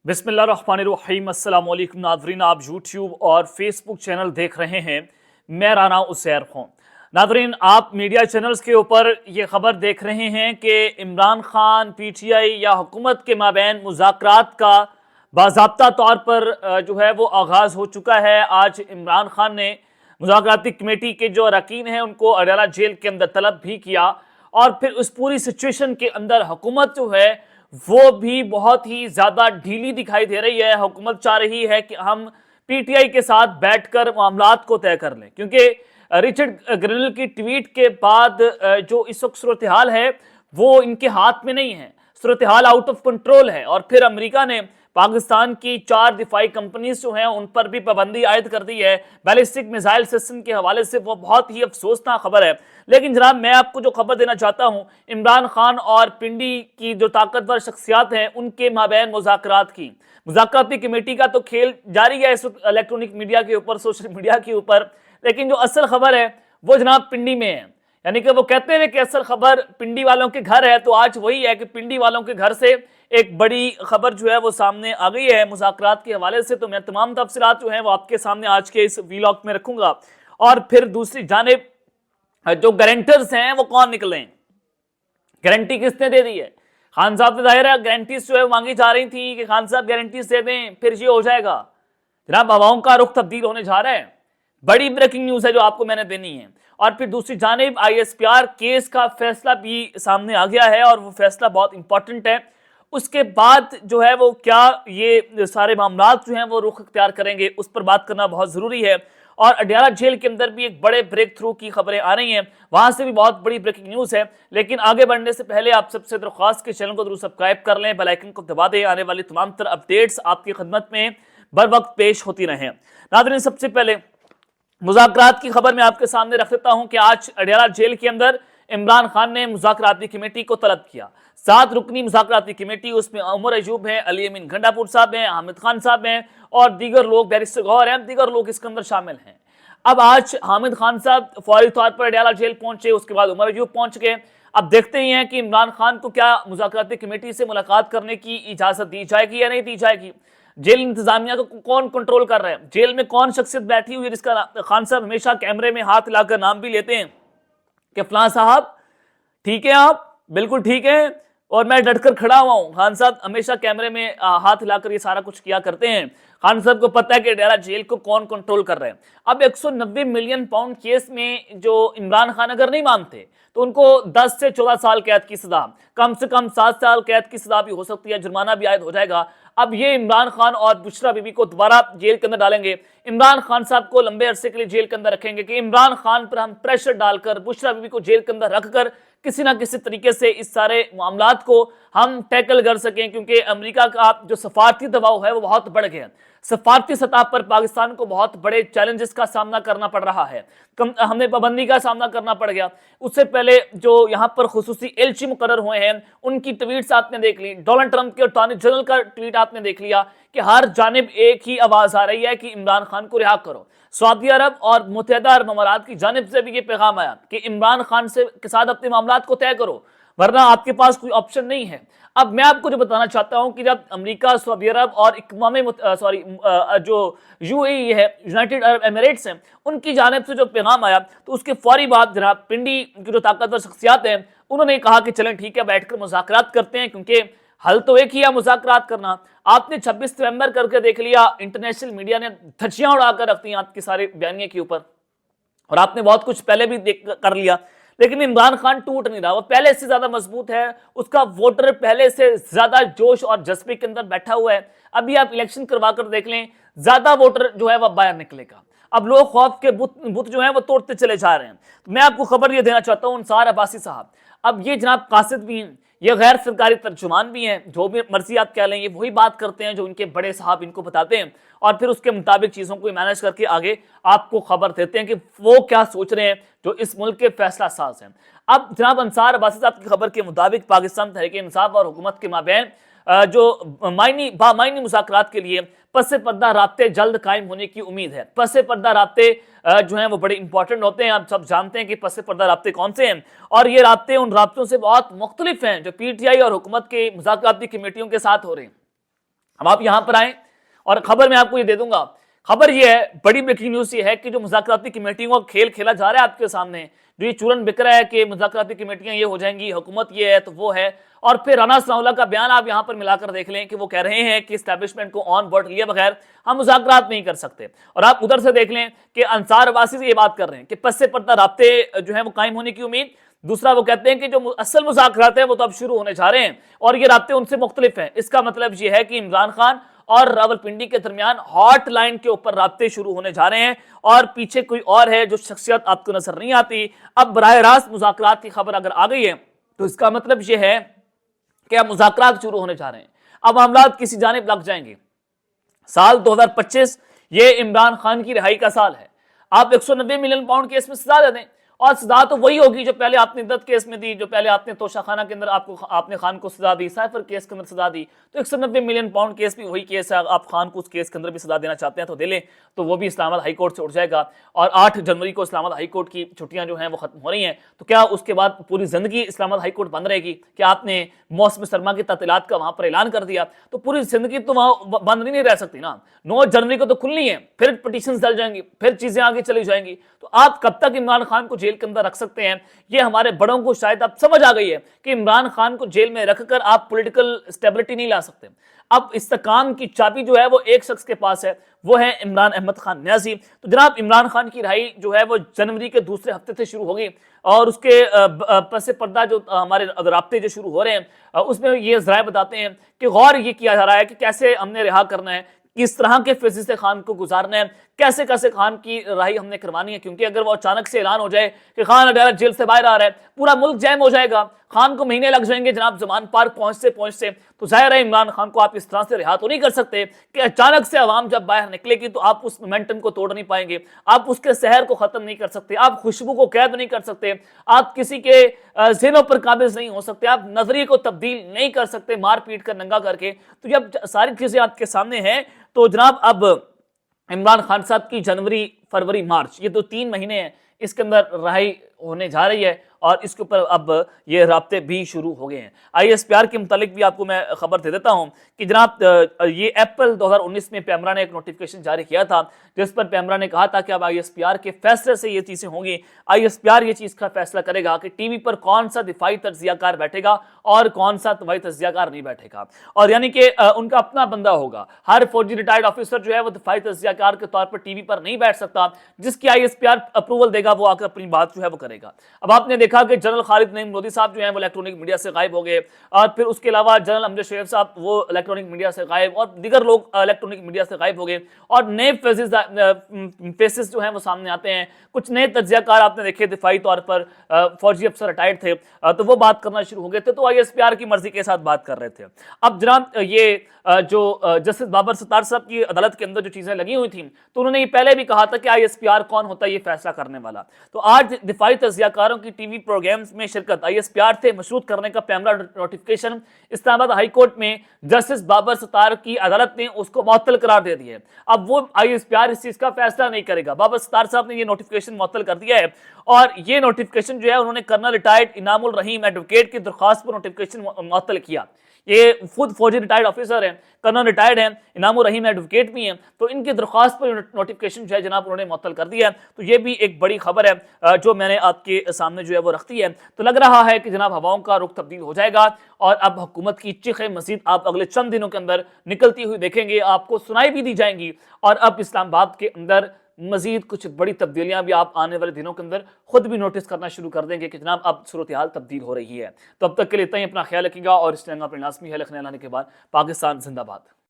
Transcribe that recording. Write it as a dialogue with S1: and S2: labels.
S1: बिस्मिल्लाहिर्रहमानिर्रहीम। अस्सलाम वालेकुम नाज़रीन, आप यूट्यूब और फेसबुक चैनल देख रहे हैं। मैं राना उसैर हूँ। नाज़रीन, आप मीडिया चैनल्स के ऊपर ये ख़बर देख रहे हैं कि इमरान खान पीटीआई या हुकूमत के माबैन मुज़ाकरात का बाज़ाब्ता तौर पर जो है वो आगाज़ हो चुका है। आज इमरान खान ने मुज़ाकराती कमेटी के जो अरकान हैं उनको अडयाला जेल के अंदर तलब भी किया, और फिर उस पूरी सिचुएशन के अंदर हुकूमत जो है वो भी बहुत ही ज़्यादा ढीली दिखाई दे रही है। हुकूमत चाह रही है कि हम पीटीआई के साथ बैठकर मामलात को तय कर लें, क्योंकि रिचर्ड ग्रेनल की ट्वीट के बाद जो इस वक्त सूरत हाल है वो इनके हाथ में नहीं है। सूरत हाल आउट ऑफ कंट्रोल है, और फिर अमेरिका ने पाकिस्तान की 4 दिफाई कंपनीज जो हैं उन पर भी पाबंदी आयद कर दी है बैलिस्टिक मिसाइल सिस्टम के हवाले से। वो बहुत ही अफसोसनाक खबर है। लेकिन जनाब, मैं आपको जो खबर देना चाहता हूं, इमरान खान और पिंडी की जो ताकतवर शख्सियात हैं उनके माबैन मुज़ाकरात की मुज़ाकराती कमेटी का तो खेल जारी है इस वक्त इलेक्ट्रॉनिक मीडिया के ऊपर, सोशल मीडिया के ऊपर। लेकिन जो असल खबर है वो जनाब पिंडी में है। यानी कि वो कहते हैं कि असल खबर पिंडी वालों के घर है, तो आज वही है कि पिंडी वालों के घर से एक बड़ी खबर जो है वो सामने आ गई है मुज़ाकरात के हवाले से। तो मैं तमाम तफसीलात जो हैं वो आपके सामने आज के इस वीलॉग में रखूंगा। और फिर दूसरी जानिब जो गारंटर्स हैं वो कौन निकले, गारंटी किसने दे दी है? खान साहब से जाहिर है गारंटीज जो है मांगी जा रही थी कि खान साहब गारंटीज दे दें फिर ये हो जाएगा। जनाब, हवाओं का रुख तब्दील होने जा रहा है। बड़ी ब्रेकिंग न्यूज है जो आपको मैंने देनी है। और फिर दूसरी जानिब आईएसपीआर केस का फैसला भी सामने आ गया है, और वो फैसला बहुत इंपॉर्टेंट है। उसके बाद जो है वो क्या ये सारे मामलात जो हैं वो रुख इख्तियार करेंगे, उस पर बात करना बहुत ज़रूरी है। और अडयाला जेल के अंदर भी एक बड़े ब्रेक थ्रू की खबरें आ रही हैं, वहां से भी बहुत बड़ी ब्रेकिंग न्यूज़ है। लेकिन आगे बढ़ने से पहले आप सबसे दरख्वास्त के चैनल को जरूर सब्सक्राइब कर लें, बेल आइकन को दबा दें। आने वाली तमाम तरह अपडेट्स आपकी खिदमत में बर वक्त पेश होती रहें। नाज़रीन, सबसे पहले मुज़ाकरात की खबर मैं आपके सामने रख देता हूं कि आज अडयाला जेल के अंदर इमरान खान ने मुज़ाकराती कमेटी को तलब किया। 7 रुकनी मुज़ाकराती कमेटी, उसमें उमर अयूब हैं, अली अमीन घंडापुर साहब हैं, हामिद खान साहब हैं और दीगर लोग, बैरिस्टर गौहर हैं, दीगर लोग इसके अंदर शामिल हैं। अब आज हामिद खान साहब फौरी तौर पर अडयाला जेल पहुंचे, उसके बाद उमर अयूब पहुंच गए। अब देखते ही हैं कि इमरान खान को क्या मुज़ाकराती कमेटी से मुलाकात करने की इजाज़त दी जाएगी या नहीं दी जाएगी। जेल इंतजामिया को कौन कंट्रोल कर रहा है, जेल में कौन शख्सियत बैठी हुई है जिसका खान साहब हमेशा कैमरे में हाथ हिलाकर नाम भी लेते हैं कि फलां साहब ठीक है, आप बिल्कुल ठीक है और मैं डटकर खड़ा हुआ हूं। खान साहब हमेशा कैमरे में हाथ हिलाकर ये सारा कुछ किया करते हैं। खान साहब को पता है कि अडयाला जेल को कौन कंट्रोल कर रहे हैं। अब 190 मिलियन पाउंड केस में जो इमरान खान अगर नहीं मानते तो उनको 10 से 14 साल कैद की सजा, कम से कम 7 साल कैद की सजा भी हो सकती है, जुर्माना भी आयद हो जाएगा। अब ये इमरान खान और बुशरा बीबी को दोबारा जेल के अंदर डालेंगे, इमरान खान साहब को लंबे अरसे के लिए जेल के अंदर रखेंगे कि इमरान खान पर हम प्रेशर डालकर बुशरा बीबी को जेल के अंदर रखकर किसी ना किसी तरीके से इस सारे मामलात को हम टैकल कर सकें। क्योंकि अमेरिका का जो सफारती दबाव है वो बहुत बढ़ गया। सफारती सतह पर पाकिस्तान को बहुत बड़े चैलेंजेस का सामना करना पड़ रहा है। हमें पाबंदी का सामना करना पड़ गया। उससे पहले जो यहाँ पर खुसूसी एलची मुकर्रर हुए हैं उनकी ट्वीट्स आपने देख ली, डोनाल्ड ट्रंप के अटॉर्नी जनरल का ट्वीट आपने देख लिया कि हर जानिब एक ही आवाज आ रही है कि इमरान खान को रिहा करो। सऊदी अरब और मुत्तहिदा अरब अमारात की जानिब से भी ये पैगाम आया कि इमरान खान से के साथ अपने मामलात को तय करो, वरना आपके पास कोई ऑप्शन नहीं है। अब मैं आपको जो बताना चाहता हूं कि जब अमेरिका, सऊदी अरब और जो यूएई है, यूनाइटेड अरब एमिरेट्स हैं, उनकी जानिब से जो पैगाम आया तो उसके फौरी बाद जनाब पिंडी की जो ताकतवर शख्सियात हैं उन्होंने कहा कि चलें ठीक है, बैठकर मुज़ाकरात करते हैं, क्योंकि हल तो एक ही है मुज़ाकरात करना। आपने 26 नवंबर करके देख लिया, इंटरनेशनल मीडिया ने धज्जियां उड़ाकर रख दी आपके सारे बयानिए के ऊपर, और आपने बहुत कुछ पहले भी कर लिया। लेकिन इमरान खान टूट नहीं रहा, वो पहले से ज्यादा मजबूत है, उसका वोटर पहले से ज्यादा जोश और जज्बे के अंदर बैठा हुआ है। अभी आप इलेक्शन करवा कर देख लें, ज्यादा वोटर जो है वह बाहर निकलेगा। अब लोग खौफ के बुत जो है वो तोड़ते चले जा रहे हैं। तो मैं आपको खबर ये देना चाहता हूं, अंसार अब्बासी साहब, अब ये जनाब कासिद भी हैं, ये गैर सरकारी तर्जुमान भी हैं, जो भी मर्जी आप कह लें, ये वही बात करते हैं जो इनके बड़े साहब इनको बताते हैं, और फिर उसके मुताबिक चीज़ों को मैनेज करके आगे आपको खबर देते हैं कि वो क्या सोच रहे हैं जो इस मुल्क के फैसला साज हैं। अब जनाब अंसार अब्बासी साहब की खबर के मुताबिक पाकिस्तान तहरीक इंसाफ और हुकूमत के माबैन जो बामायनी मुज़ाकरात के लिए पसे पर्दा राब्ते जल्द कायम होने की उम्मीद है। पसे पर्दा राब्ते जो हैं वो बड़े इंपॉर्टेंट होते हैं। आप सब जानते हैं कि पसे पर्दा राब्ते कौन से हैं, और ये राब्ते उन राब्तों से बहुत मुख्तलिफ हैं जो पीटीआई और हुकूमत के मुज़ाकराती कमेटियों के साथ हो रहे हैं। اب آپ یہاں پر آئیں اور خبر میں آپ کو یہ دے دوں گا. خبر یہ ہے, بڑی بریکنگ نیوز یہ ہے کہ جو مذاکراتی کمیٹیوں کا کھیل کھیلا جا رہا ہے آپ کے سامنے, جو یہ چورن بک رہا ہے کہ مذاکراتی کمیٹیاں یہ ہو جائیں گی, حکومت یہ ہے تو وہ ہے, اور پھر رانا ثناء اللہ کا بیان آپ یہاں پر ملا کر دیکھ لیں کہ وہ کہہ رہے ہیں کہ اسٹیبلشمنٹ کو آن بورڈ لیے بغیر ہم مذاکرات نہیں کر سکتے. اور آپ ادھر سے دیکھ لیں کہ انصار عباسی سے یہ بات کر رہے ہیں کہ پس سے پردہ رابطے جو ہیں وہ قائم ہونے کی امید. دوسرا وہ کہتے ہیں کہ جو اصل مذاکرات ہیں وہ تو اب شروع ہونے جا رہے ہیں اور یہ رابطے ان سے مختلف ہیں. اس کا مطلب یہ ہے کہ عمران خان اور راولپنڈی کے درمیان ہاٹ لائن کے اوپر رابطے شروع ہونے جا رہے ہیں, اور پیچھے کوئی اور ہے جو شخصیت آپ کو نظر نہیں آتی. اب براہ راست مذاکرات کی خبر اگر آ گئی ہے تو اس کا مطلب یہ ہے کہ اب مذاکرات شروع ہونے جا رہے ہیں, اب معاملات کسی جانب لگ جائیں گے. سال 2025 یہ عمران خان کی رہائی کا سال ہے. آپ 190 ملین پاؤنڈ کیس میں سزا دے دیں, اور سزا تو وہی ہوگی جو پہلے آپ نے عدت کیس میں دی, جو پہلے آپ نے توشہ خانہ کے اندر آپ نے خان کو سزا دی, سائفر کیس کے اندر سزا دی, تو 190 ملین پاؤنڈ کیس بھی وہی کیس ہے. آپ خان کو اس کیس کے اندر بھی سزا دینا چاہتے ہیں تو دے لیں, تو وہ بھی اسلام آباد ہائی کورٹ سے اٹھ جائے گا. اور 8 جنوری کو اسلام آباد ہائی کورٹ کی چھٹیاں جو ہیں وہ ختم ہو رہی ہیں, تو کیا اس کے بعد پوری زندگی اسلام آباد ہائی کورٹ بند رہے گی؟ کہ آپ نے موسم سرما کی تعطیلات کا وہاں پر اعلان کر دیا تو پوری زندگی تو وہاں بند نہیں رہ سکتی نا. 9 جنوری کو تو کھلنی ہے, پھر پٹیشنز ڈل جائیں گی, پھر چیزیں آگے چلی جائیں گی. تو آپ کب تک عمران خان کو جیل کے اندر رکھ سکتے ہیں؟ یہ ہمارے بڑوں کو شاید اب سمجھ آ گئی ہے کہ عمران خان کو جیل میں رکھ کر آپ پولیٹیکل اسٹیبلٹی نہیں لا سکتے. اب استحکام کی چابی جو ہے وہ ایک شخص کے پاس ہے, وہ ہے عمران احمد خان نیازی. تو جناب عمران خان کی رہائی جو ہے وہ جنوری کے دوسرے ہفتے سے شروع ہوگی, اور اس کے پس پردہ جو ہمارے رابطے جو شروع ہو رہے ہیں اس میں یہ ذرائع بتاتے ہیں کہ غور یہ کیا جا رہا ہے کہ کیسے ہم نے رہا کرنا ہے, کس طرح کے فیزز سے خان کو گزارنا ہے, کیسے کیسے خان کی رہائی ہم نے کروانی ہے. کیونکہ اگر وہ اچانک سے اعلان ہو جائے کہ خان ڈائریکٹ جیل سے باہر آ رہا ہے, پورا ملک جیم ہو جائے گا, خان کو مہینے لگ جائیں گے جناب زمان پارک پہنچتے. تو ظاہر ہے عمران خان کو آپ اس طرح سے رہا تو نہیں کر سکتے کہ اچانک سے عوام جب باہر نکلے گی تو آپ اس مومنٹم کو توڑ نہیں پائیں گے, آپ اس کے سحر کو ختم نہیں کر سکتے, آپ خوشبو کو قید نہیں کر سکتے, آپ کسی کے ذہنوں پر قابض نہیں ہو سکتے, آپ نظریے کو تبدیل نہیں کر سکتے مار پیٹ کر ننگا کر کے. تو جب ساری چیزیں آپ کے سامنے ہیں تو جناب اب عمران خان صاحب کی جنوری فروری مارچ یہ 3 مہینے ہیں, اس کے اندر رہائی ہونے جا رہی ہے, اور اس کے اوپر اب یہ رابطے بھی شروع ہو گئے ہیں. آئی ایس پی آر کے متعلق بھی آپ کو میں خبر دے دیتا ہوں کہ جناب یہ اپریل 2019 میں پیمرا نے ایک نوٹیفیکیشن جاری کیا تھا, جس پر پیمرا نے کہا تھا کہ اب آئی ایس پی آر کے فیصلے سے یہ چیزیں ہوں گی. آئی ایس پی آر یہ چیز کا فیصلہ کرے گا کہ ٹی وی پر کون سا دفاعی تجزیہ کار بیٹھے گا اور کون سا دفاعی تجزیہ کار نہیں بیٹھے گا, اور یعنی کہ ان کا اپنا بندہ ہوگا. ہر فوجی ریٹائرڈ آفیسر جو ہے وہ دفاعی تجزیہ کار کے طور پر ٹی وی پر نہیں بیٹھ سکتا, جس کی I S P R approval دے گا وہ آ کر اپنی بات جو ہے وہ کرے گا. اب آپ نے دیکھا کہ جنرل خالد نعیم لودھی صاحب جو ہیں وہ الیکٹرونک میڈیا سے غائب ہو گئے, اور پھر اس کے علاوہ جنرل امجد شریف صاحب وہ الیکٹرونک میڈیا سے غائب, اور دیگر لوگ الیکٹرونک میڈیا سے غائب ہو گئے, اور نئے فیسز جو ہیں وہ سامنے آتے ہیں. کچھ نئے تجزیہ کار آپ نے دیکھے دفاعی طور پر فوجی افسر ریٹائرڈ تھے تو وہ بات کرنا شروع ہو گئے تھے, تو آئی ایس پی آر کی مرضی کے ساتھ بات کر رہے تھے. اب جناب یہ جو جسٹس بابر ستار صاحب کی عدالت کے اندر جو چیزیں لگی ہوئی تھیں تو انہوں نے یہ پہلے بھی کہا تھا کہ آئی ایس پی آر کون ہوتا ہے یہ فیصلہ کرنے والا. تو آج دفاعی تجزیہ کاروں کی ٹی وی پروگرامز میں شرکت آئی ایس پی آر سے مشروط کرنے کا پیمرا نوٹیفیکیشن اسلام آباد ہائی کورٹ میں جسٹس بابر ستار کی عدالت نے اس کو معطل قرار دے دیا ہے. اب وہ آئی ایس پی آر اس چیز کا فیصلہ نہیں کرے گا. بابر ستار صاحب نے یہ نوٹیفیکیشن معطل کر دیا ہے, اور یہ نوٹیفیکیشن جو ہے انہوں نے کرنل ریٹائرڈ انعام الرحیم ایڈوکیٹ کی درخواست پر نوٹیفیکیشن معطل کیا. یہ خود فوجی ریٹائرڈ آفیسر ہیں, کرنل ریٹائرڈ ہیں, انعام الرحیم ایڈوکیٹ بھی ہیں, تو ان کی درخواست پر نوٹیفیکیشن جو ہے جناب انہوں نے معطل کر دیا ہے. تو یہ بھی ایک بڑی خبر ہے جو میں نے آپ کے سامنے جو ہے وہ رکھتی ہے. تو لگ رہا ہے کہ جناب ہواؤں کا رخ تبدیل ہو جائے گا, اور اب حکومت کی چیخیں مزید آپ اگلے چند دنوں کے اندر نکلتی ہوئی دیکھیں گے, آپ کو سنائی بھی دی جائیں گی, اور اب اسلام آباد کے اندر مزید کچھ بڑی تبدیلیاں بھی آپ آنے والے دنوں کے اندر خود بھی نوٹس کرنا شروع کر دیں گے کہ جناب اب صورتحال تبدیل ہو رہی ہے. تو اب تک کے لیے اتنا ہی, اپنا خیال رکھیے گا, اور اس چینل پر لازمی ہے لکھنے لانے کے بعد. پاکستان زندہ باد.